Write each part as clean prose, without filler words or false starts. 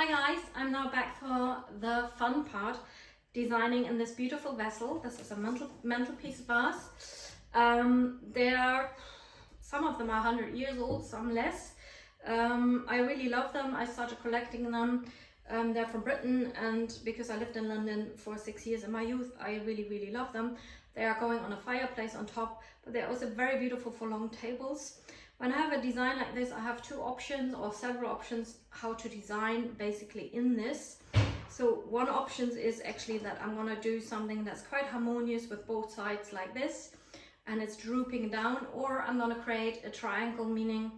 Hi guys, I'm now back for the fun part, designing in this beautiful vessel. This is a mantelpiece vase. Some of them are 100 years old, some less. I really love them. I started collecting them. They're from Britain, and because I lived in London for 6 years in my youth, I really love them. They are going on a fireplace on top, but they're also very beautiful for long tables. When I have a design like this, I have two options or several options how to design basically in this. So one option is actually that I'm going to do something that's quite harmonious with both sides like this, and it's drooping down, or I'm going to create a triangle, meaning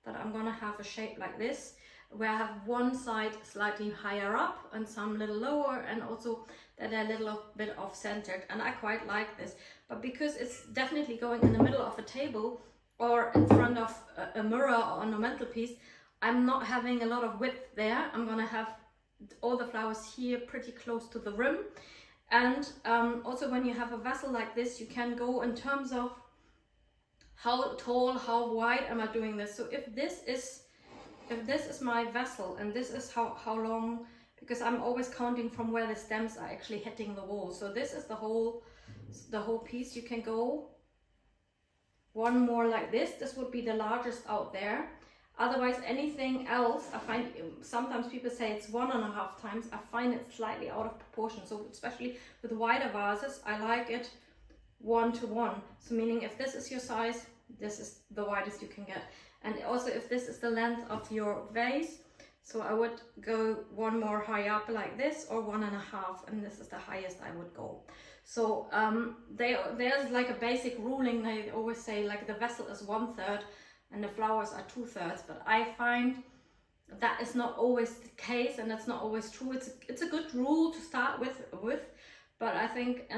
that I'm going to have a shape like this, where I have one side slightly higher up and some little lower, and also that they're a little bit off-centered, and I quite like this. But because it's definitely going in the middle of a table or in front of a mirror or on a mantelpiece, I'm not having a lot of width there. I'm gonna have all the flowers here pretty close to the rim. And also when you have a vessel like this, you can go in terms of how tall, how wide am I doing this. So if this is my vessel and this is how long, because I'm always counting from where the stems are actually hitting the wall. So this is the whole piece. You can go one more like this. This would be the largest out there. Otherwise, anything else, I find sometimes people say it's 1.5 times. I find it slightly out of proportion. So especially with wider vases, I like it 1 to 1. So meaning if this is your size, this is the widest you can get. And also if this is the length of your vase, so I would go one more high up like this, or 1.5, and this is the highest I would go. So there's like a basic ruling. They always say like the vessel is 1/3 and the flowers are 2/3, but I find that is not always the case, and that's not always true. It's a good rule to start with, but I think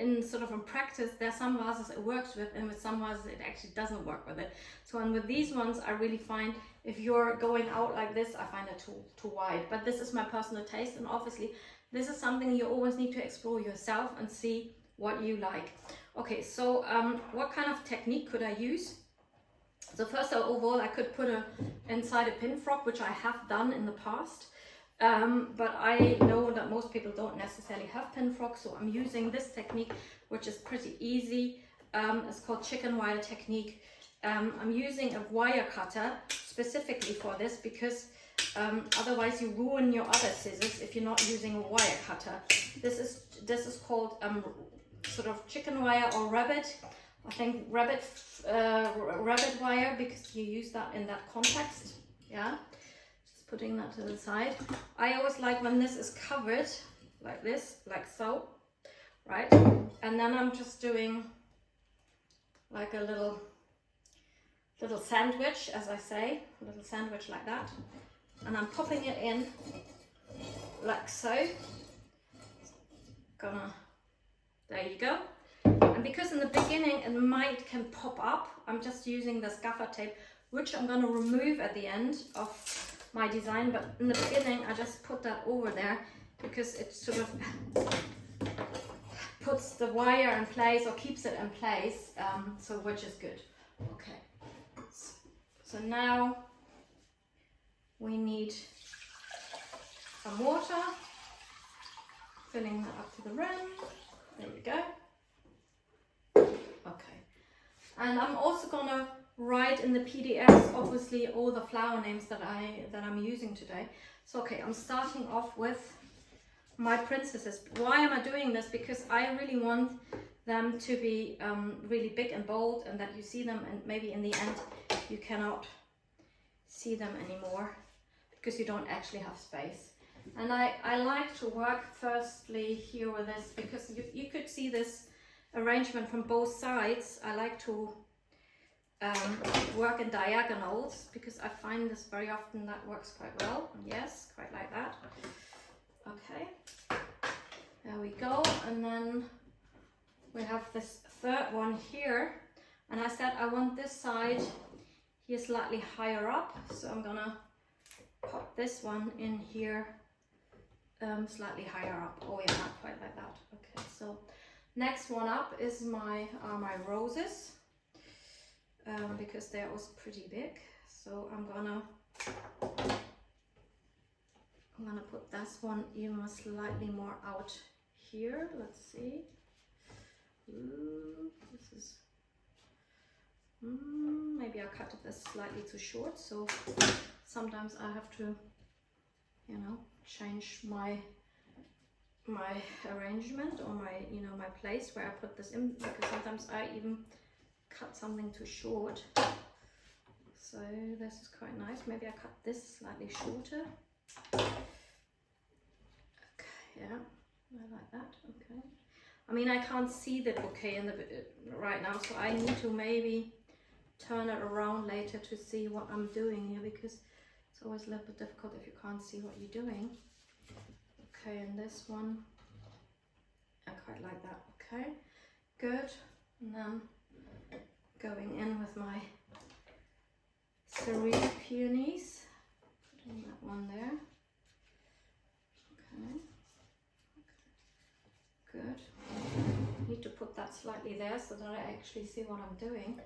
in sort of in practice, there are some vases it works with, and with some vases it actually doesn't work with it. So, and with these ones, I really find if you're going out like this, I find it too wide. But this is my personal taste, and obviously this is something you always need to explore yourself and see what you like. Okay, so what kind of technique could I use? So first of all, I could put inside a pin frog, which I have done in the past. But I know that most people don't necessarily have pin frogs, so I'm using this technique, which is pretty easy. It's called chicken wire technique. I'm using a wire cutter specifically for this, because otherwise you ruin your other scissors if you're not using a wire cutter. This is called sort of chicken wire or rabbit. I think rabbit wire, because you use that in that context. Yeah. Putting that to the side. I always like when this is covered like this, like so, right? And then I'm just doing like a little sandwich, as I say, a little sandwich like that. And I'm popping it in like so. There you go. And because in the beginning it can pop up, I'm just using this gaffer tape, which I'm gonna remove at the end of my design, but in the beginning I just put that over there because it sort of puts the wire in place or keeps it in place, so which is good. Okay, so now we need some water, filling that up to the rim. There we go. Okay, and I'm also gonna write in the PDFs obviously all the flower names that I'm using today. So okay, I'm starting off with my princesses. Why am I doing this? Because I really want them to be really big and bold, and that you see them, and maybe in the end you cannot see them anymore because you don't actually have space. And I like to work firstly here with this, because you could see this arrangement from both sides. I like to work in diagonals, because I find this very often that works quite well. Yes, quite like that. Okay, there we go. And then we have this third one here, and I said I want this side here slightly higher up, so I'm gonna pop this one in here slightly higher up. Oh yeah, not quite like that. Okay, so next one up is my roses. Because they're also pretty big, so I'm gonna I'm gonna put this one even slightly more out here. Let's see. Ooh, this is maybe I cut this slightly too short, so sometimes I have to, you know, change my arrangement or my, you know, my place where I put this in, because sometimes I even cut something too short. So this is quite nice. Maybe I cut this slightly shorter. Okay, yeah, I like that. Okay. I mean, I can't see the bouquet in the right now, so I need to maybe turn it around later to see what I'm doing here, because it's always a little bit difficult if you can't see what you're doing. Okay, and this one, I quite like that. Okay, good. And then going in with my serene peonies, putting that one there. Okay, good. Need to put that slightly there so that I actually see what I'm doing.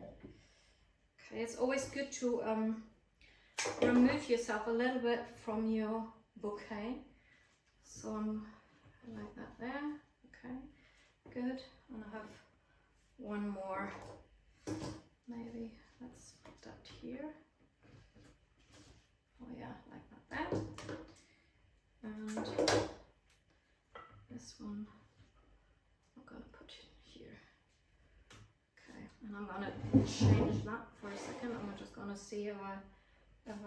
Okay, it's always good to remove yourself a little bit from your bouquet. So I like that there. Okay, good. And I have one more. Maybe let's put that here. Oh yeah, like that there. And this one I'm gonna put here. Okay, and I'm gonna change that for a second. I'm just gonna see if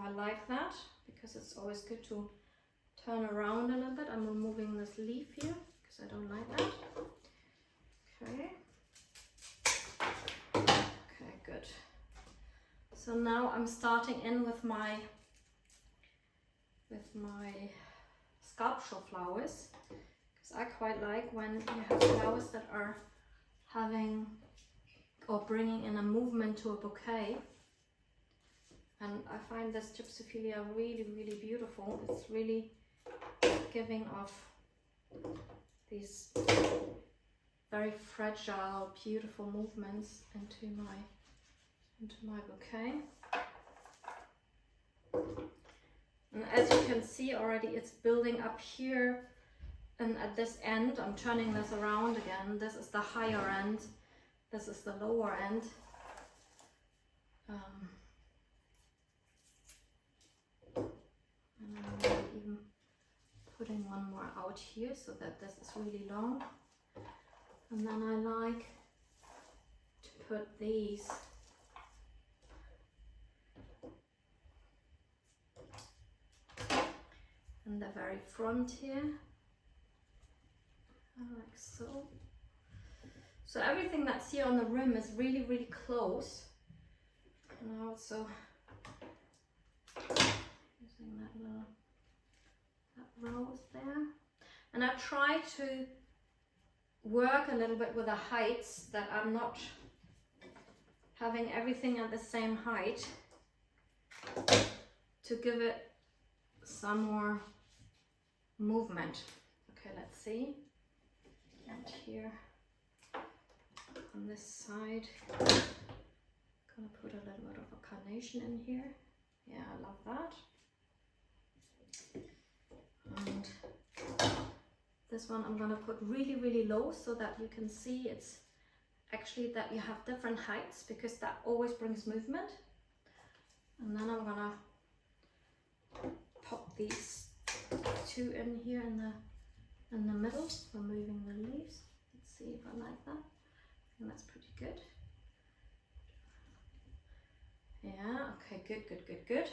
I like that, because it's always good to turn around a little bit. I'm removing this leaf here because I don't like that. Okay. Okay, good. So now I'm starting in with my sculptural flowers, because I quite like when you have flowers that are having or bringing in a movement to a bouquet. And I find this Gypsophilia really, really beautiful. It's really giving off these very fragile, beautiful movements into my bouquet. And as you can see already, it's building up here, and at this end, I'm turning this around again. This is the higher end, this is the lower end. And I'm really even putting one more out here so that this is really long. And then I like to put these in the very front here, like so. So everything that's here on the rim is really, really close. And also using that rose there. And I try to work a little bit with the heights, that I'm not having everything at the same height, to give it some more movement. Okay, let's see. And here on this side, gonna put a little bit of a carnation in here. Yeah, I love that. And this one I'm gonna put really, really low so that you can see it's actually that you have different heights, because that always brings movement. And then I'm gonna pop these two in here in the middle, removing the leaves. Let's see if I like that. I think that's pretty good. Yeah, okay, good, good, good, good.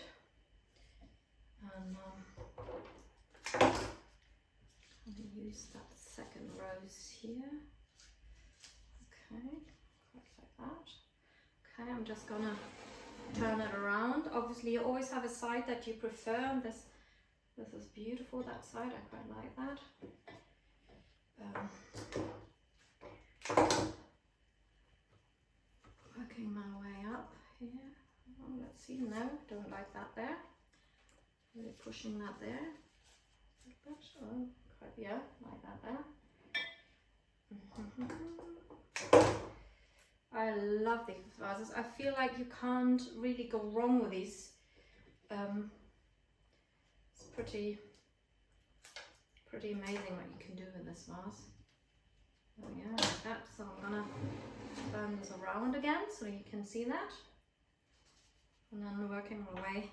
And I'm gonna use that second rose here. Okay, quite like that. Okay, I'm just gonna turn it around. Obviously, you always have a side that you prefer, and this is beautiful, that side, I quite like that. Working my way up here. Oh, let's see, no, don't like that there. Really pushing that there a little bit. Oh, quite, yeah, like that there. I love these vases. I feel like you can't really go wrong with these. It's pretty pretty amazing what you can do with this vase. Oh yeah, like that. So I'm gonna turn this around again so you can see that. And then working my way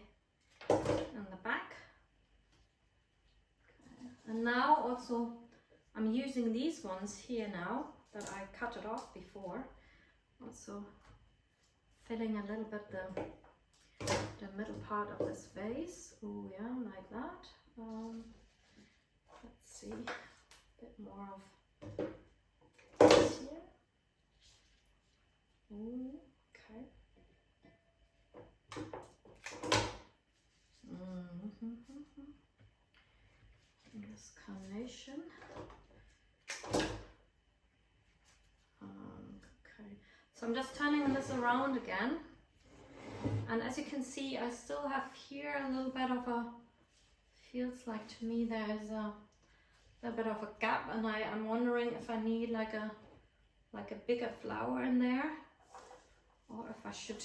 in the back. Okay. And now also I'm using these ones here now that I cut it off before. Also filling a little bit the middle part of this vase. Oh yeah, like that. Let's see, a bit more of this here. Ooh, okay. And this carnation. Okay, so I'm just turning this around again. And as you can see, I still have here a little bit of a, feels like to me there's a bit of a gap, and I'm wondering if I need like a bigger flower in there, or if I should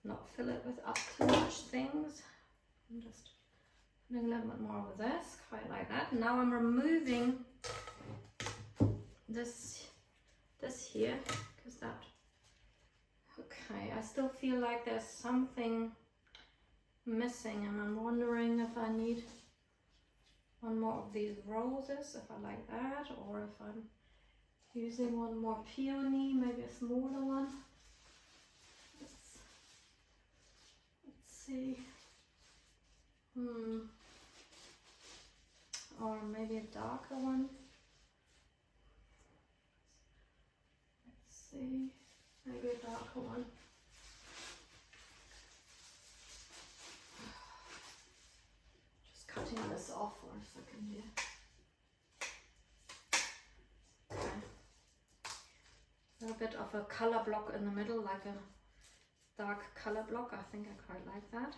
not fill it with up too much things. I'm just putting a little bit more with this, quite like that. Now I'm removing this here, because that, okay, I still feel like there's something missing, and I'm wondering if I need one more of these roses, if I like that, or if I'm using one more peony, maybe a smaller one. Let's see. Or maybe a darker one. Let's see. Maybe a darker one. Just cutting this off for a second here. Okay. A little bit of a color block in the middle, like a dark color block. I think I quite like that.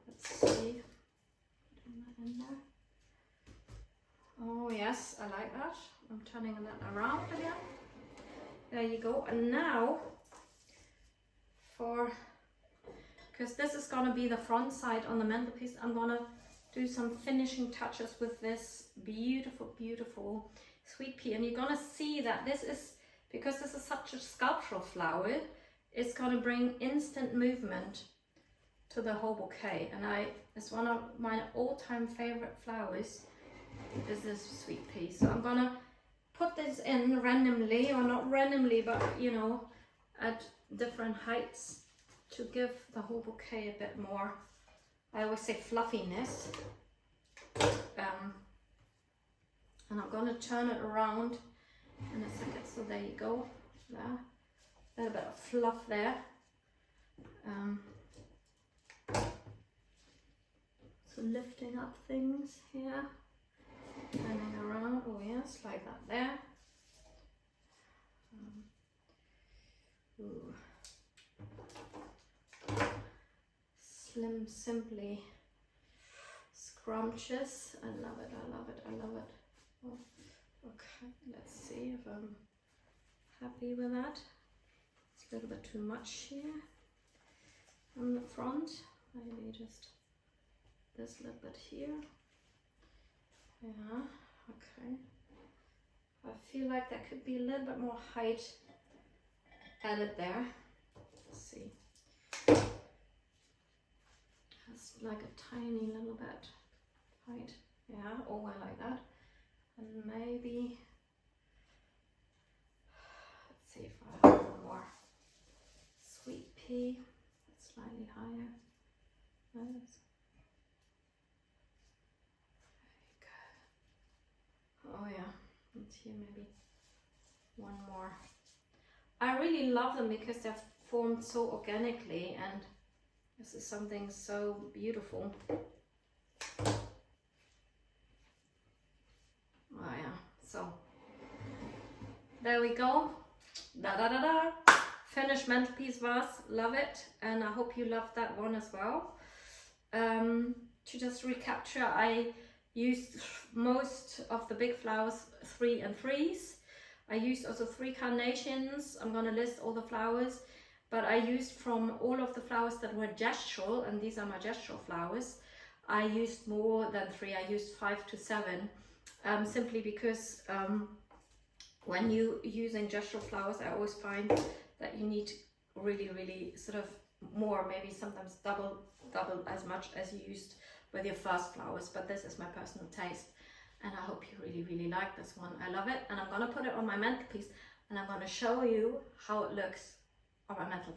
Let's see. Putting that in there. Oh yes, I like that. I'm turning that around again. There you go. And now, because this is going to be the front side on the mantelpiece, I'm going to do some finishing touches with this beautiful, beautiful sweet pea. And you're going to see that this is, because this is such a sculptural flower, it's going to bring instant movement to the whole bouquet. And it's one of my all-time favorite flowers, is this sweet pea. So I'm going to put this in randomly, or not randomly, but you know, at different heights to give the whole bouquet a bit more, I always say, fluffiness. And I'm going to turn it around in a second. So there you go. There, a little bit of fluff there. So lifting up things here, turning around. Oh yes, like that there. Ooh. Slim, simply scrumptious. I love it, I love it, I love it. Oh, okay, let's see if I'm happy with that. It's a little bit too much here on the front. Maybe just this little bit here. Yeah, okay. I feel like there could be a little bit more height added there. Let's see. Just like a tiny little bit height. Yeah, oh, I like that. And maybe, let's see if I have more sweet pea. Slightly higher. Nice. There you go. Oh yeah, let's here maybe one more. I really love them because they're formed so organically, and this is something so beautiful. Oh yeah, so there we go. Da da da da. Finished mantelpiece vase, love it, and I hope you loved that one as well. To just recapture, I used most of the big flowers 3 and 3s. I used also 3 carnations. I'm gonna list all the flowers, but I used from all of the flowers that were gestural, and these are my gestural flowers. I used more than 3, I used 5 to 7, simply because when you using gestural flowers, I always find that you need really sort of more, maybe sometimes double as much as you used with your first flowers. But this is my personal taste, and I hope you really like this one. I love it, and I'm gonna put it on my mantelpiece, and I'm gonna show you how it looks on my mantelpiece.